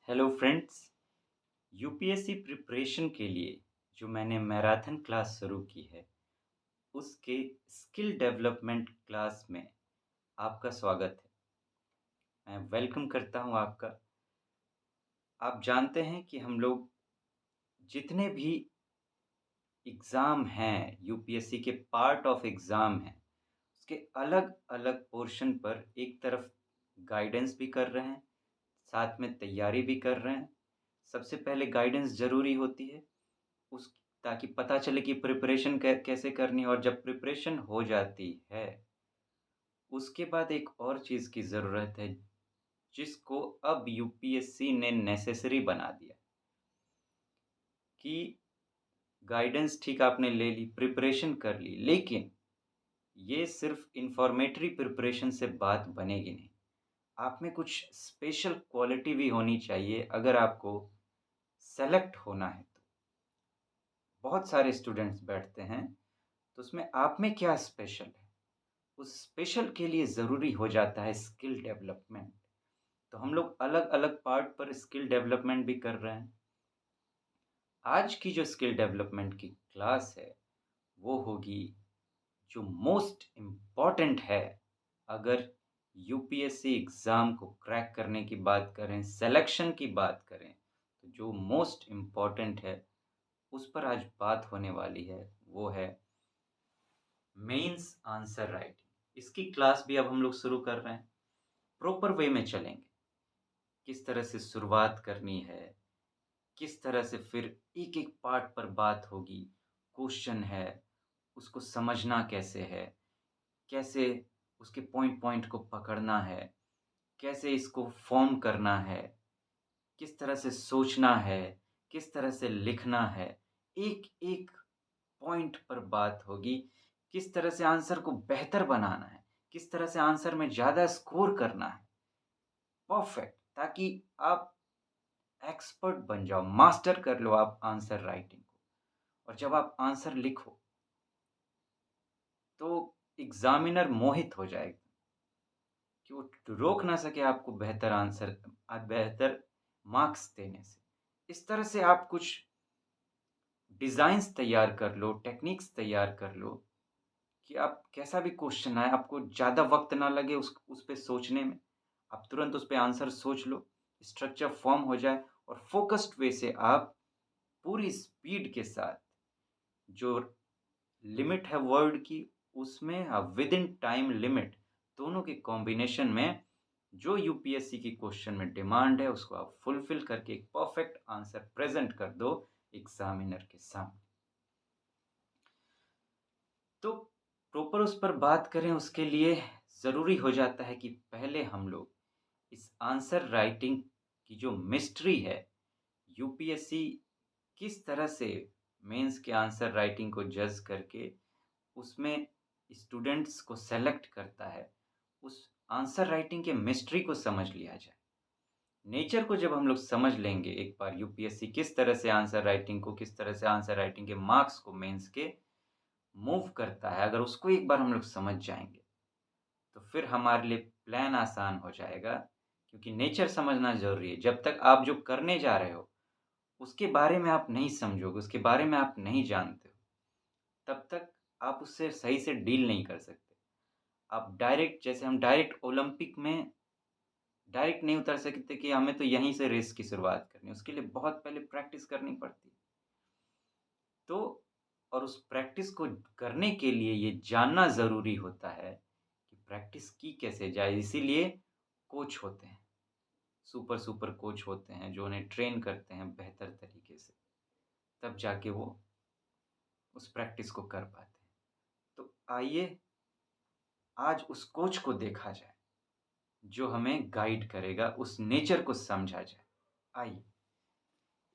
Hello friends. UPSC preparation के लिए जो मैंने मैराथन क्लास शुरू की है, उसके स्किल डेवलपमेंट क्लास में आपका स्वागत है। मैं वेलकम करता हूं आपका। आप जानते हैं कि हम लोग जितने भी एग्ज़ाम हैं, यूपीएससी के पार्ट ऑफ एग्ज़ाम हैं, उसके अलग-अलग पोर्शन पर एक तरफ गाइडेंस भी कर रहे हैं, साथ में तैयारी भी कर रहे हैं। सबसे पहले गाइडेंस ज़रूरी होती है। उस ताकि पता चले कि प्रिपरेशन कैसे करनी है, और जब प्रिपरेशन हो जाती है, उसके बाद एक और चीज़ की ज़रूरत है, जिसको अब यूपीएससी ने नेसेसरी बना दिया कि गाइडेंस ठीक आपने ले ली, प्रिपरेशन कर ली, लेकिन ये सिर्फ़ इन्फॉर्मेटरी प्रिपरेशन से बात बनेगी नहीं। आप में कुछ स्पेशल क्वालिटी भी होनी चाहिए अगर आपको सेलेक्ट होना है तो। बहुत सारे स्टूडेंट्स बैठते हैं, तो उसमें आप में क्या स्पेशल है? उस स्पेशल के लिए ज़रूरी हो जाता है स्किल डेवलपमेंट। तो हम लोग अलग-अलग पार्ट पर स्किल डेवलपमेंट भी कर रहे हैं। आज की जो स्किल डेवलपमेंट की क्लास है, वो होगी जो मोस्ट इम्पोर्टेंट है। अगर यूपीएससी एग्ज़ाम को क्रैक करने की बात करें, सिलेक्शन की बात करें, तो जो मोस्ट इम्पोर्टेंट है, उस पर आज बात होने वाली है, वो है मेंस आंसर राइटिंग। इसकी क्लास भी अब हम लोग शुरू कर रहे हैं। प्रॉपर वे में चलेंगे। किस तरह से शुरुआत करनी है, किस तरह से फिर एक-एक पार्ट पर बात होगी, क्वेश्चन है, उसको समझना कैसे है, कैसे उसके पॉइंट-पॉइंट को पकड़ना है, कैसे इसको फ़ॉर्म करना है, किस तरह से सोचना है, किस तरह से लिखना है, एक-एक पॉइंट पर बात होगी, किस तरह से आंसर को बेहतर बनाना है, किस तरह से आंसर में ज़्यादा स्कोर करना है, परफेक्ट, ताकि आप एक्सपर्ट बन जाओ, मास्टर कर लो आप आंसर राइटिंग को। और जब आप आंसर लिखो, तो एग्ज़ामिनर मोहित हो जाएगा कि वो रोक ना सके आपको बेहतर मार्क्स देने से। इस तरह से आप कुछ डिज़ाइन्स तैयार कर लो, टेक्निक्स तैयार कर लो कि आप कैसा भी क्वेश्चन आए, आपको ज़्यादा वक़्त ना लगे उस पे सोचने में। आप तुरंत उस पे आंसर सोच लो, स्ट्रक्चर फ़ॉर्म हो जाए, और फ़ोकस्ड वे से आप पूरी स्पीड के साथ जो लिमिट है वर्ड की, उसमें विद इन टाइम लिमिट, दोनों के कॉम्बिनेशन में जो यूपीएससी की क्वेश्चन में डिमांड है, उसको आप फुलफिल करके एक परफेक्ट आंसर प्रेज़ेंट कर दो एग्ज़ामिनर के सामने। तो प्रॉपर उस पर बात करें, उसके लिए ज़रूरी हो जाता है कि पहले हम लोग इस आंसर राइटिंग की जो मिस्ट्री है, यूपीएससी किस तरह से मेंस के आंसर राइटिंग को जज करके उसमें स्टूडेंट्स को सेलेक्ट करता है, उस आंसर राइटिंग के मिस्ट्री को समझ लिया जाए। नेचर को जब हम लोग समझ लेंगे एक बार, यूपीएससी किस तरह से आंसर राइटिंग को, किस तरह से आंसर राइटिंग के मार्क्स को मेंस के मूव करता है, अगर उसको एक बार हम लोग समझ जाएँगे, तो फिर हमारे लिए प्लान आसान हो जाएगा, क्योंकि नेचर समझना ज़रूरी है। जब तक आप जो करने जा रहे हो, उसके बारे में आप नहीं समझोगे, उसके बारे में आप नहीं जानते हो, तब तक आप उससे सही से डील नहीं कर सकते। आप डायरेक्ट, जैसे हम डायरेक्ट ओलंपिक में डायरेक्ट नहीं उतर सकते कि हमें तो यहीं से रेस की शुरुआत करनी है, उसके लिए बहुत पहले प्रैक्टिस करनी पड़ती है। तो और उस प्रैक्टिस को करने के लिए ये जानना ज़रूरी होता है कि प्रैक्टिस की कैसे जाए, इसीलिए कोच होते हैं, सुपर कोच होते हैं जो उन्हें ट्रेन करते हैं बेहतर तरीके से, तब जाके वो उस प्रैक्टिस को कर पाते हैं। तो आइए आज उस कोच को देखा जाए, जो हमें गाइड करेगा, उस नेचर को समझा जाए। आइए,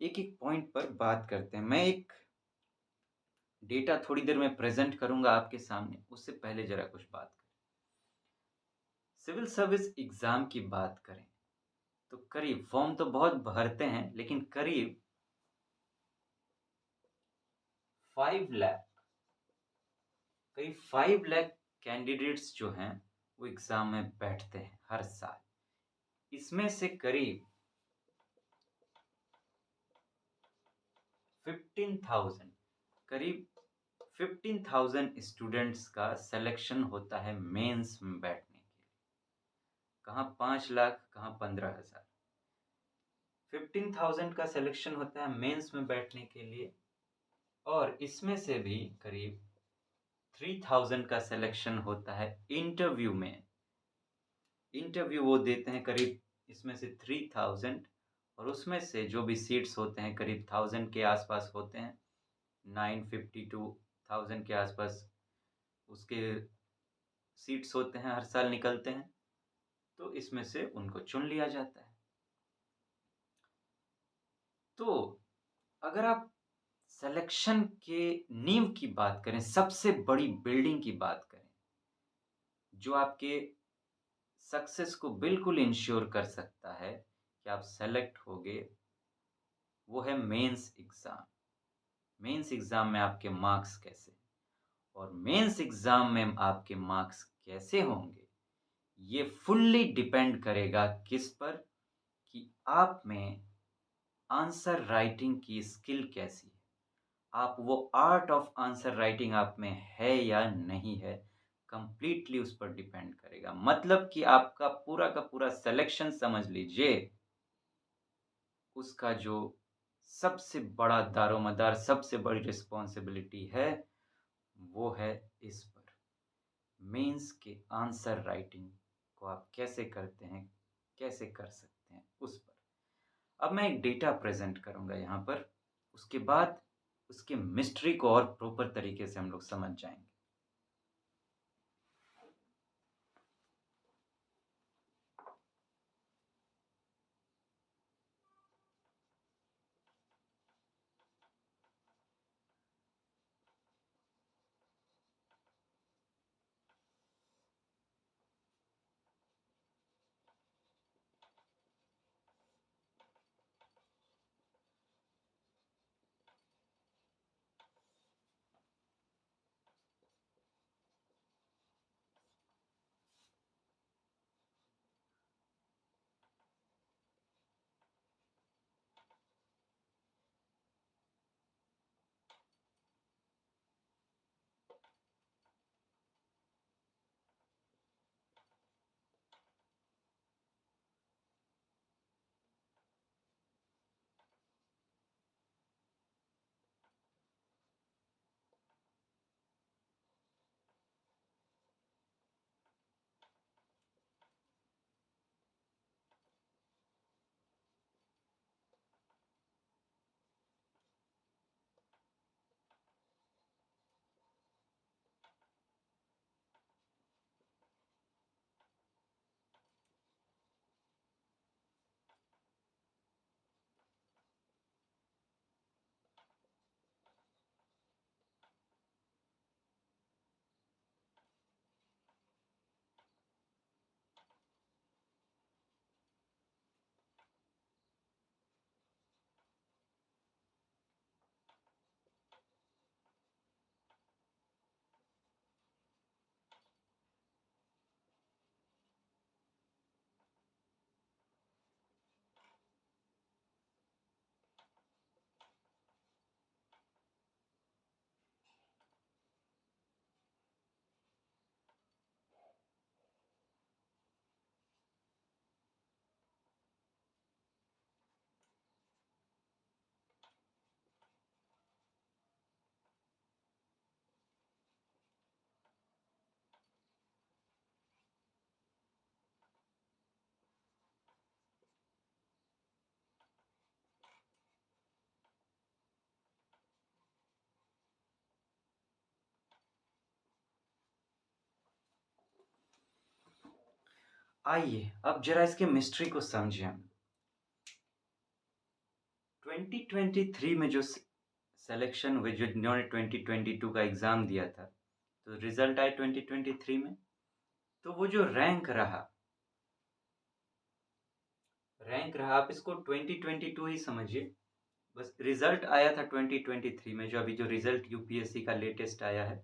एक-एक पॉइंट पर बात करते हैं। मैं एक डेटा थोड़ी देर में प्रेज़ेंट करूँगा आपके सामने, उससे पहले ज़रा कुछ बात करें। सिविल सर्विस एग्ज़ाम की बात करें, तो करीब फॉर्म तो बहुत भरते हैं, लेकिन करीब 5 लाख करीब 5 लाख कैंडिडेट्स जो हैं, वो एग्ज़ाम में बैठते हैं हर साल। इसमें से करीब 15,000 करीब 15,000 स्टूडेंट्स का सिलेक्शन होता है मेंस में बैठने के लिए। कहाँ 5 लाख, कहाँ 15,000। 15,000 का सिलेक्शन होता है मेंस में बैठने के लिए, और इसमें से भी करीब 3,000 का सिलेक्शन होता है इंटरव्यू में। इंटरव्यू वो देते हैं करीब इसमें से 3,000, और उसमें से जो भी सीट्स होते हैं करीब 1,000 के आसपास होते हैं, 950 टू 1,000 के आसपास उसके सीट्स होते हैं, हर साल निकलते हैं। तो इसमें से उनको चुन लिया जाता है। तो अगर आप सिलेक्शन के नींव की बात करें, सबसे बड़ी बिल्डिंग की बात करें, जो आपके सक्सेस को बिल्कुल इंश्योर कर सकता है कि आप सेलेक्ट होगे, वो है मेंस एग्ज़ाम। मेंस एग्ज़ाम में आपके मार्क्स कैसे, और मेंस एग्ज़ाम में आपके मार्क्स कैसे होंगे, ये फुल्ली डिपेंड करेगा किस पर, कि आप में आंसर राइटिंग की स्किल कैसी है। आप वो आर्ट ऑफ आंसर राइटिंग आप में है या नहीं है, कंप्लीटली उस पर डिपेंड करेगा। मतलब कि आपका पूरा का पूरा सिलेक्शन समझ लीजिए, उसका जो सबसे बड़ा दारोमदार, सबसे बड़ी रिस्पॉन्सिबिलिटी है, वो है इस पर। मेंस के आंसर राइटिंग को आप कैसे करते हैं, कैसे कर सकते हैं, उस पर। अब मैं एक डेटा प्रेज़ेंट करूँगा यहाँ पर, उसके बाद उसकी मिस्ट्री को और प्रॉपर तरीके से हम लोग समझ जाएँगे। आइए, अब ज़रा इसकी मिस्ट्री को समझें हम। 2023 में जो सिलेक्शन हुए, जो जिन्होंने 2022 का एग्ज़ाम दिया था, तो रिज़ल्ट आए 2023 में, तो वो जो रैंक रहा, आप इसको 2022 ही समझिए। बस रिज़ल्ट आया था 2023 में, जो अभी जो रिज़ल्ट यूपीएससी का लेटेस्ट आया है,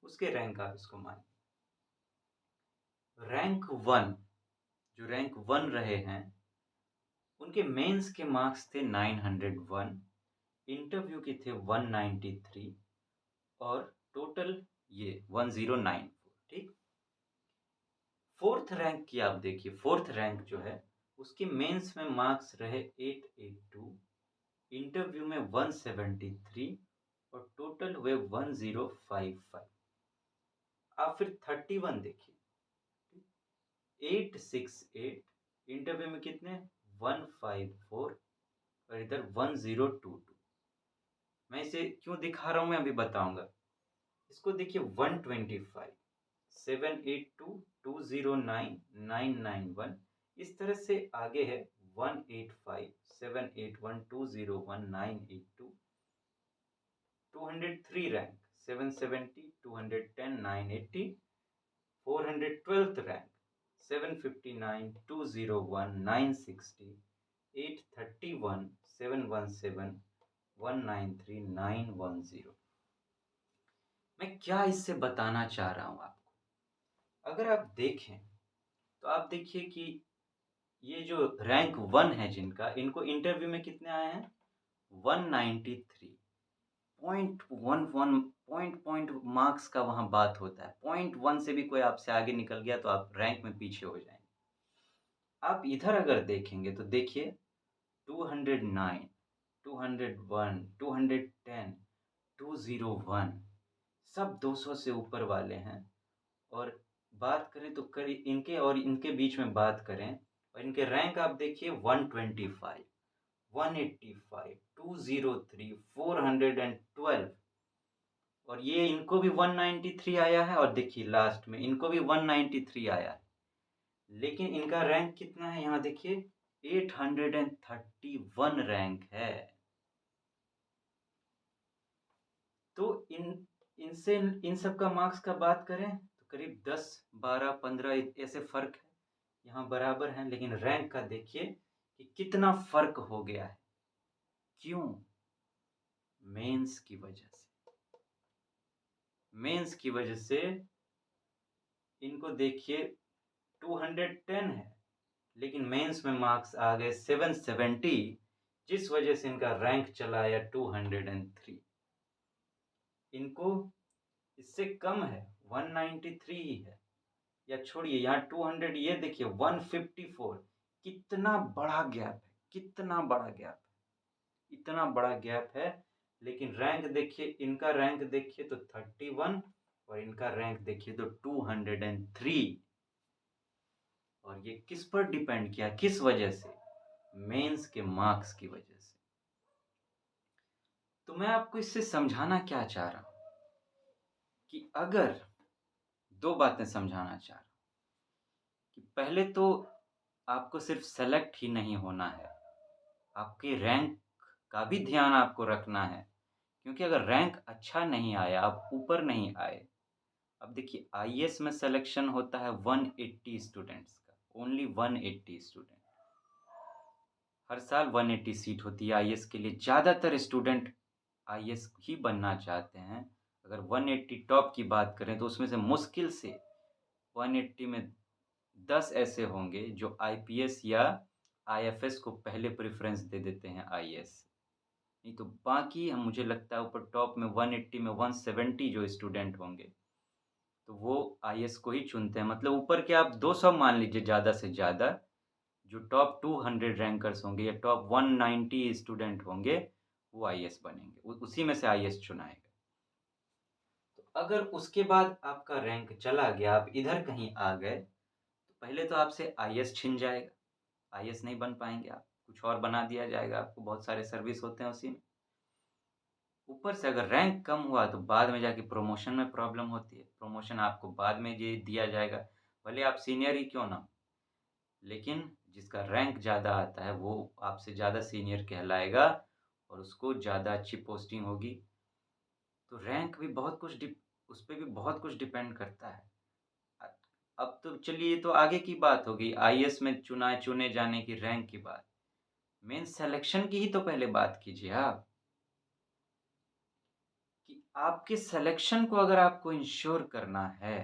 उसके रैंक आप इसको मानिए। रैंक 1, जो रैंक 1 रहे हैं, उनके मेंस के मार्क्स थे 901, इंटरव्यू के थे 193 और टोटल ये 1094। ठीक, फोर्थ रैंक की आप देखिए, फोर्थ रैंक जो है उसके मेंस में मार्क्स रहे 882, इंटरव्यू में 173 और टोटल हुए 1055। आप फिर 31 देखिए, 868, इंटरव्यू में कितने 154 और इधर 1022। मैं इसे क्यों दिखा रहा हूं मैं अभी बताऊंगा। इसको देखिए 125, 782, 209, 991, इस तरह से आगे है 185, 781, 201, 982, 203 रैंक 770, 210, 980, 412th रैंक 759, 201, 960, 831, 717, 193, 910। मैं क्या इससे बताना चाह रहा हूं आपको, अगर आप देखें तो आप देखिए कि ये जो रैंक 1 है जिनका, इनको इंटरव्यू में कितने आए हैं 193। Point one one point point marks का वहां बात होता है। पॉइंट वन से भी कोई आपसे आगे निकल गया तो आप रैंक में पीछे हो जाएंगे। आप इधर अगर देखेंगे तो देखिए 209, 201, 210, 201, सब 200 से ऊपर वाले हैं। और बात करें तो इनके और इनके बीच में बात करें और इनके रैंक आप देखिए 125, 185, 203, 412, और ये इनको भी 193 आया है और देखिए लास्ट में इनको भी 193 आया है। लेकिन इनका रैंक कितना है यहाँ देखिए 831 रैंक है। तो इनसे इन सब का मार्क्स का बात करें तो करीब 10, 12, 15 ऐसे फर्क है। यहाँ बराबर हैं, लेकिन रैंक का देखिए कि कितना फर्क हो गया है। क्यों? मेंस की वजह से। मेंस की वजह से इनको देखिए 210 है, लेकिन मेंस में मार्क्स आ गए 770, जिस वजह से इनका रैंक चला आया 203। इनको इससे कम है 193 ही है, या छोड़िए यहाँ 200, ये देखिए 154। कितना बड़ा गैप है, कितना बड़ा गैप है, इतना बड़ा गैप है। लेकिन रैंक देखिए, इनका रैंक देखिए तो 31 और इनका रैंक देखिए तो 203। और ये किस पर डिपेंड किया, किस वजह से? मेंस के मार्क्स की वजह से। तो मैं आपको इससे समझाना क्या चाह रहा हूं कि अगर दो बातें समझाना चाह रहा हूं कि पहले तो आपको सिर्फ सेलेक्ट ही नहीं होना है, आपके रैंक का भी ध्यान आपको रखना है। क्योंकि अगर रैंक अच्छा नहीं आया, आप ऊपर नहीं आए। अब देखिए आईएएस में सिलेक्शन होता है 180 स्टूडेंट्स का, ओनली 180 स्टूडेंट। हर साल 180 सीट होती है आईएएस के लिए। ज़्यादातर स्टूडेंट आईएएस ही बनना चाहते हैं। अगर 180 टॉप की बात करें तो उसमें से मुश्किल से 180 में 10 ऐसे होंगे जो आईपीएस या आईएफएस को पहले प्रेफरेंस दे देते हैं आईएएस से। नहीं तो बाकी हम, मुझे लगता है ऊपर टॉप में 180 में 170 जो स्टूडेंट होंगे तो वो आईएएस को ही चुनते हैं। मतलब ऊपर के आप 200 मान लीजिए ज़्यादा से ज़्यादा, जो टॉप 200 रैंकर्स होंगे या टॉप 190 स्टूडेंट होंगे वो आईएएस बनेंगे, उसी में से आईएएस चुनाएगा। तो अगर उसके बाद आपका रैंक चला गया, आप इधर कहीं आ गए, तो पहले तो आपसे आईएएस छिन जाएगा, आईएएस नहीं बन पाएंगे आप, कुछ और बना दिया जाएगा आपको। बहुत सारे सर्विस होते हैं उसी में। ऊपर से अगर रैंक कम हुआ तो बाद में जाके प्रमोशन में प्रॉब्लम होती है। प्रमोशन आपको बाद में ये दिया जाएगा, भले आप सीनियर ही क्यों ना हो, लेकिन जिसका रैंक ज़्यादा आता है वो आपसे ज़्यादा सीनियर कहलाएगा और उसको ज़्यादा अच्छी पोस्टिंग होगी। तो रैंक भी बहुत कुछ उस पे भी बहुत कुछ डिपेंड करता है। अ, अब तो चलिए ये तो आगे की बात हो गई, आईएएस में चुने जाने की रैंक की बात। मेन सिलेक्शन की ही तो पहले बात कीजिए आप, कि आपके सिलेक्शन को अगर आपको इंश्योर करना है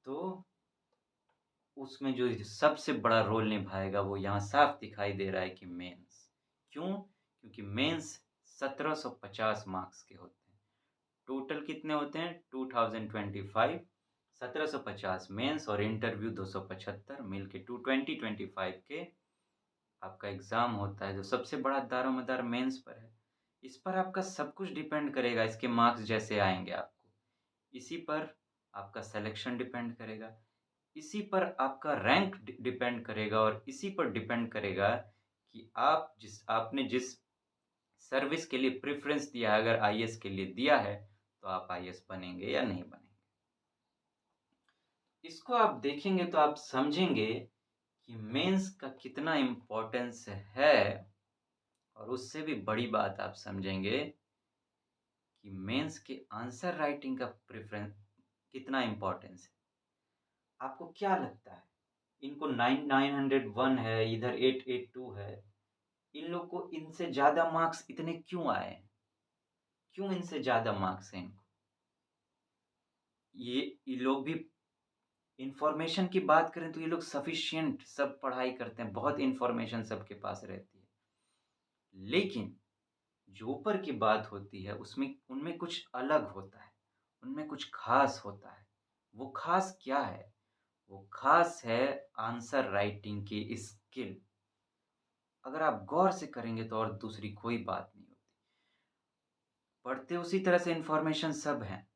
तो उसमें जो सबसे बड़ा रोल निभाएगा वो यहाँ साफ दिखाई दे रहा है कि मेंस। क्यों? क्योंकि मेंस 1750 मार्क्स के होते हैं। टोटल कितने होते हैं? 2025 1750 मेंस और इंटरव्यू 275 मिल के 2025 के आपका एग्ज़ाम होता है, जो सबसे बड़ा दारोमदार मेंस पर है। इस पर आपका सब कुछ डिपेंड करेगा, इसके मार्क्स जैसे आएँगे आपको। इसी पर आपका सिलेक्शन डिपेंड करेगा, इसी पर आपका रैंक डिपेंड करेगा और इसी पर डिपेंड करेगा कि आपने जिस सर्विस के लिए प्रेफ़रेंस दिया है, अगर आईएएस के लिए दिया है, तो आप आईएएस बनेंगे या नहीं बनेंगे। इसको आप देखेंगे तो आप समझेंगे कि मेंस का कितना इम्पोर्टेंस है और उससे भी बड़ी बात आप समझेंगे कि मेंस के आंसर राइटिंग का प्रेफ़रेंस कितना इम्पोर्टेंस है। आपको क्या लगता है? इनको 901 है, इधर 882 है। इन लोग को इनसे ज़्यादा मार्क्स इतने क्यों आए हैं? क्यों इनसे ज़्यादा मार्क्स हैं इनको? ये लोग भी इन्फॉर्मेशन की बात करें तो ये लोग सफिशिएंट सब पढ़ाई करते हैं, बहुत इन्फॉर्मेशन सबके पास रहती है। लेकिन जो ऊपर की बात होती है उसमें उनमें कुछ अलग होता है, उनमें कुछ ख़ास होता है। वो ख़ास क्या है? वो ख़ास है आंसर राइटिंग की स्किल। अगर आप गौर से करेंगे तो और दूसरी कोई बात नहीं होती। पढ़ते उसी तरह से इन्फॉर्मेशन सब हैं।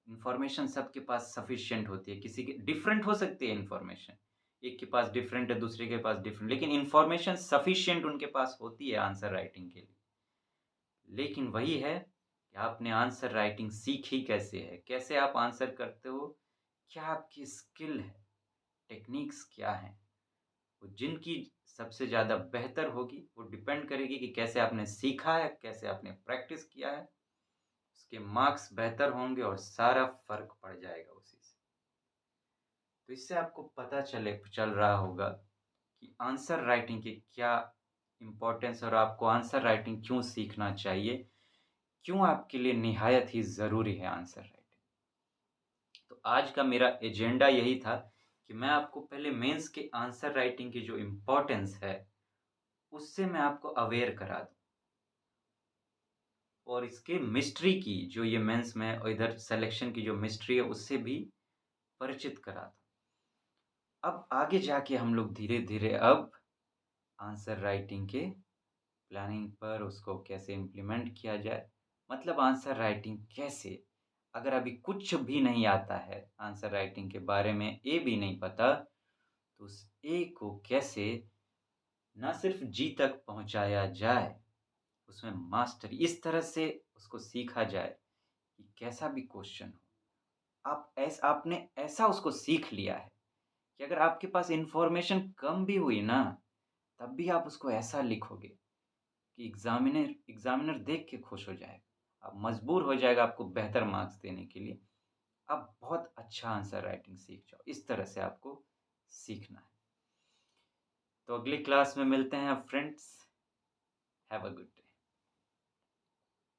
इन्फॉर्मेशन सबके पास सफिशिएंट होती है, किसी की डिफरेंट हो सकती है इन्फॉर्मेशन। एक के पास डिफरेंट है, दूसरे के पास डिफरेंट, लेकिन इन्फॉर्मेशन सफिशिएंट उनके पास होती है आंसर राइटिंग के लिए। लेकिन वही है कि आपने आंसर राइटिंग सीखी कैसे है? कैसे आप आंसर करते हो? क्या आपकी स्किल है? टेक्निक्स क्या हैं? वो जिनकी सबसे ज़्यादा बेहतर होगी, वो डिपेंड करेगी कि कैसे आपने सीखा है, कैसे आपने प्रैक्टिस किया है। उसके मार्क्स बेहतर होंगे और सारा फ़र्क पड़ जाएगा उसी से। तो इससे आपको पता चल रहा होगा कि आंसर राइटिंग की क्या इम्पोर्टेंस और आपको आंसर राइटिंग क्यों सीखना चाहिए, क्यों आपके लिए निहायत ही ज़रूरी है आंसर राइटिंग। तो आज का मेरा एजेंडा यही था कि मैं आपको पहले मेंस के आंसर राइटिंग की जो इम्पोर्टेंस है, उससे मैं आपको अवेयर करा दूँ और इसके मिस्ट्री की जो ये मेंस में और इधर सिलेक्शन की जो मिस्ट्री है, उससे भी परिचित करा दूँ। अब आगे जाके हम लोग धीरे-धीरे अब आंसर राइटिंग के प्लानिंग पर उसको कैसे इम्प्लीमेंट किया जाए, मतलब आंसर राइटिंग कैसे? अगर अभी कुछ भी नहीं आता है आंसर राइटिंग के बारे में, ए भी नहीं पता, तो उस ए को कैसे ना सिर्फ़ जी तक पहुँचाया जाए, उसमें मास्टरी इस तरह से उसको सीखा जाए कि कैसा भी क्वेश्चन हो, आपने ऐसा उसको सीख लिया है कि अगर आपके पास इन्फॉर्मेशन कम भी हुई ना, तब भी आप उसको ऐसा लिखोगे कि एग्ज़ामिनर देख के खुश हो जाएगा। आप मजबूर हो जाएगा आपको बेहतर मार्क्स देने के लिए। आप बहुत अच्छा आंसर राइटिंग सीख जाओ। इस तरह से आपको सीखना है। तो अगली क्लास में मिलते हैं friends. Have a good day.